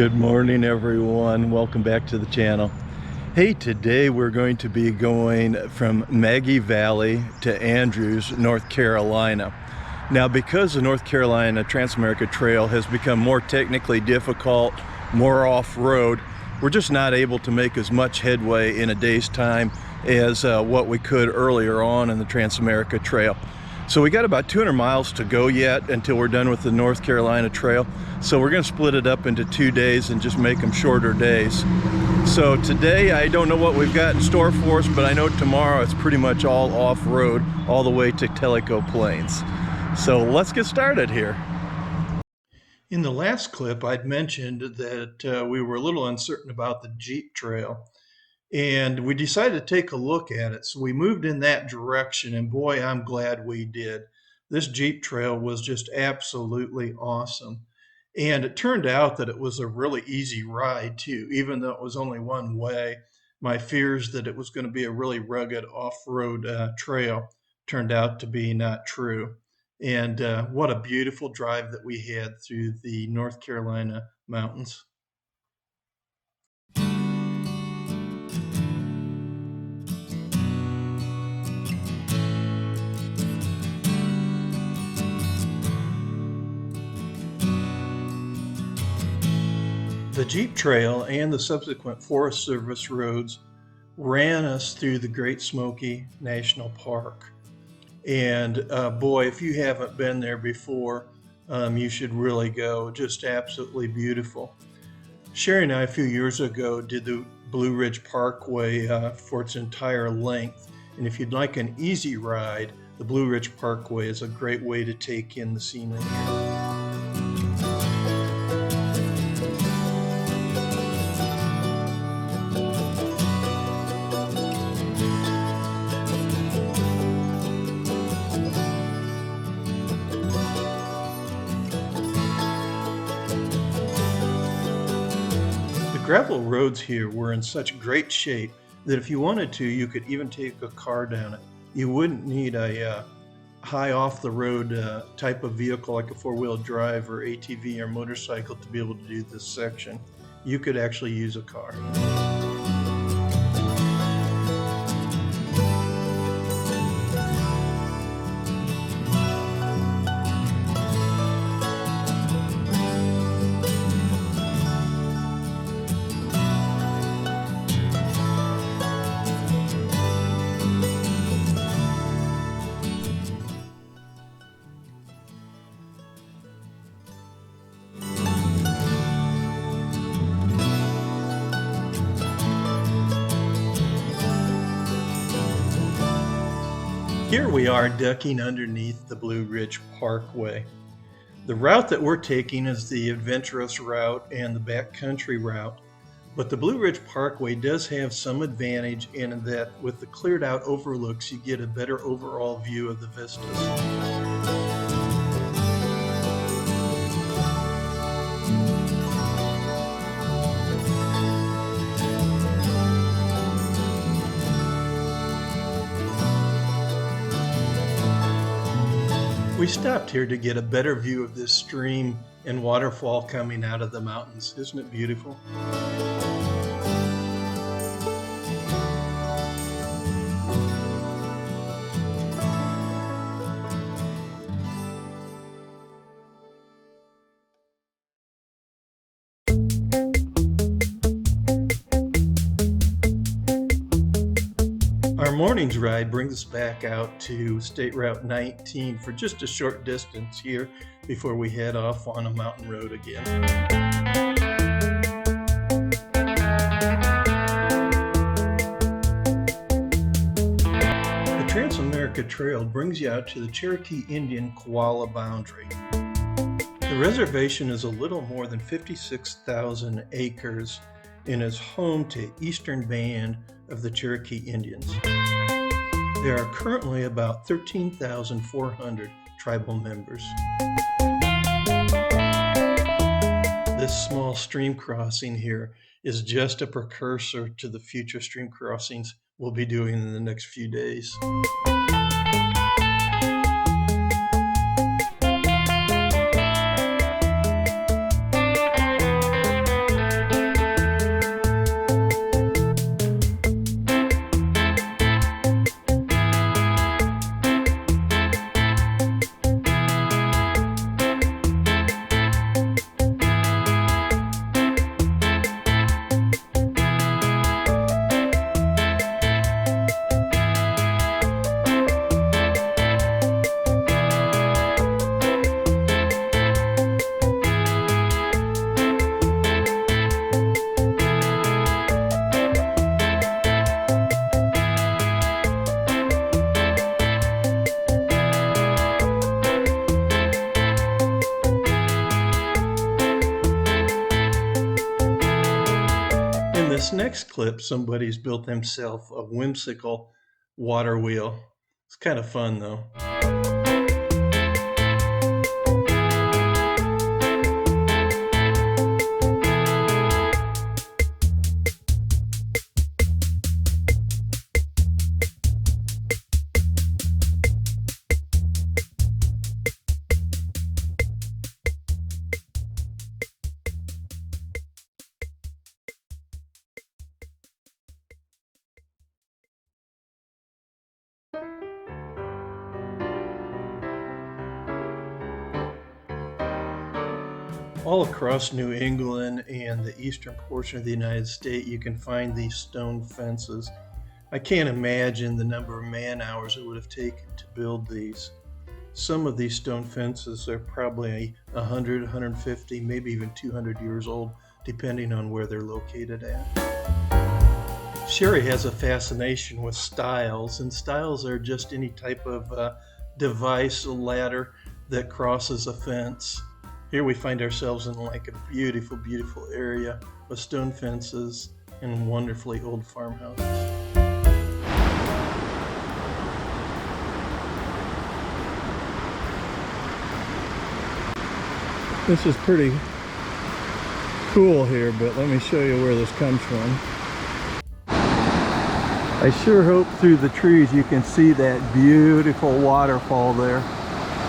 Good morning, everyone. Welcome back to the channel. Hey, today we're going to be going from Maggie Valley to Andrews, North Carolina. Now, because the North Carolina Trans-America Trail has become more technically difficult, more off-road, we're just not able to make as much headway in a day's time as what we could earlier on in the Trans-America Trail. So we got about 200 miles to go yet until we're done with the North Carolina Trail. So we're going to split it up into 2 days and just make them shorter days. So today, I don't know what we've got in store for us, but I know tomorrow it's pretty much all off-road, all the way to Tellico Plains. So let's get started here. In the last clip, I'd mentioned that we were a little uncertain about the Jeep Trail, and we decided to take a look at it. So we moved in that direction, and boy, I'm glad we did. This Jeep Trail was just absolutely awesome. And it turned out that it was a really easy ride too, even though it was only one way. My fears that it was going to be a really rugged off-road trail turned out to be not true. And what a beautiful drive that we had through the North Carolina mountains. The Jeep Trail and the subsequent Forest Service roads ran us through the Great Smokey National Park. And boy, if you haven't been there before, you should really go. Just absolutely beautiful. Sherry and I a few years ago did the Blue Ridge Parkway for its entire length. And if you'd like an easy ride, the Blue Ridge Parkway is a great way to take in the scenery. Gravel roads here were in such great shape that if you wanted to, you could even take a car down it. You wouldn't need a high off-the-road type of vehicle like a four-wheel drive or ATV or motorcycle to be able to do this section. You could actually use a car. Here we are ducking underneath the Blue Ridge Parkway. The route that we're taking is the adventurous route and the backcountry route, but the Blue Ridge Parkway does have some advantage in that with the cleared out overlooks, you get a better overall view of the vistas. We stopped here to get a better view of this stream and waterfall coming out of the mountains. Isn't it beautiful? Our morning's ride brings us back out to State Route 19 for just a short distance here before we head off on a mountain road again. The Trans-America Trail brings you out to the Cherokee Indian Koala boundary. The reservation is a little more than 56,000 acres and is home to Eastern Band of the Cherokee Indians. There are currently about 13,400 tribal members. This small stream crossing here is just a precursor to the future stream crossings we'll be doing in the next few days. This next clip, somebody's built themselves a whimsical water wheel. It's kind of fun though. All across New England and the eastern portion of the United States, you can find these stone fences. I can't imagine the number of man hours it would have taken to build these. Some of these stone fences are probably 100, 150, maybe even 200 years old, depending on where they're located at. Sherry has a fascination with stiles, and stiles are just any type of device, a ladder that crosses a fence. Here we find ourselves in like a beautiful, beautiful area with stone fences and wonderfully old farmhouses. This is pretty cool here, but let me show you where this comes from. I sure hope through the trees you can see that beautiful waterfall there.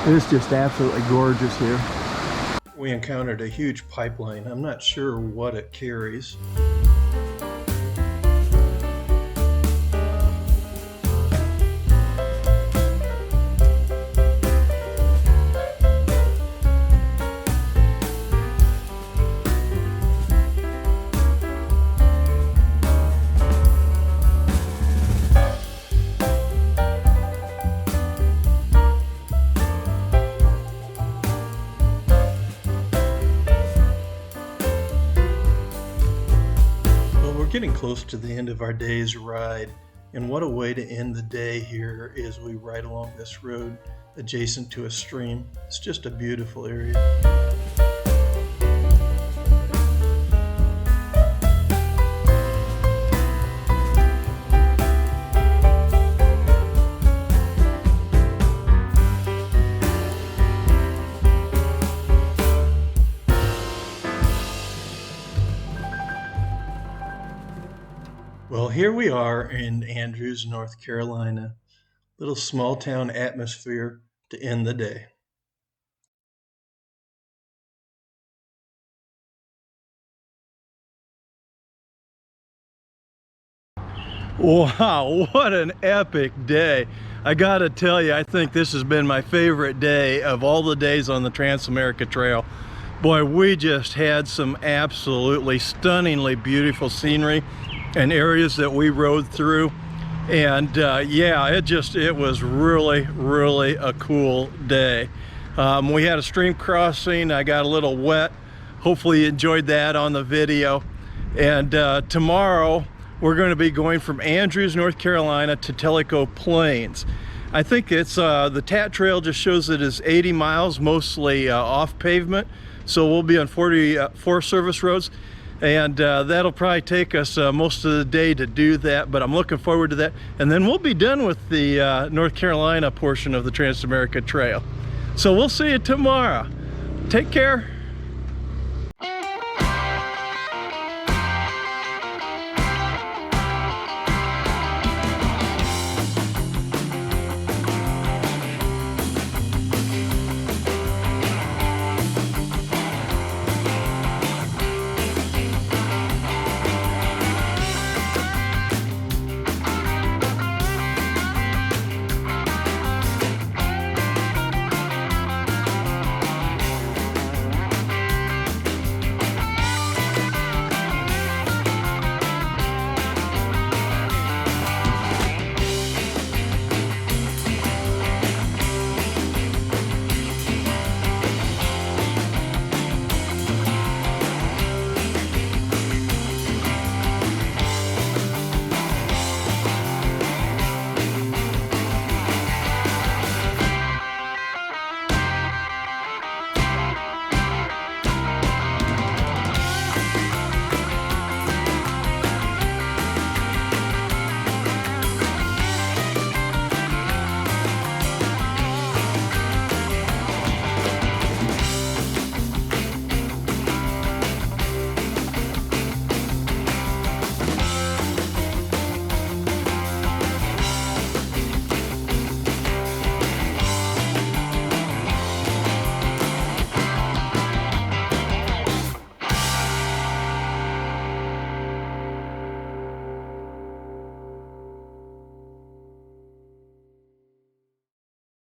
It is just absolutely gorgeous here. We encountered a huge pipeline. I'm not sure what it carries. Getting close to the end of our day's ride, and what a way to end the day here as we ride along this road adjacent to a stream. It's just a beautiful area. Well, here we are in Andrews, North Carolina. Little small town atmosphere to end the day. Wow, what an epic day. I gotta tell you, I think this has been my favorite day of all the days on the Trans-America Trail. Boy, we just had some absolutely stunningly beautiful scenery and areas that we rode through, and yeah, it was really a cool day. We had a stream crossing. I got a little wet. Hopefully you enjoyed that on the video. And tomorrow we're going to be going from Andrews, North Carolina to Tellico Plains. I think it's the TAT trail just shows it is 80 miles, mostly off pavement, so we'll be on 44 service roads. And that'll probably take us most of the day to do that, but I'm looking forward to that. And then we'll be done with the North Carolina portion of the Trans-America Trail. So we'll see you tomorrow. Take care.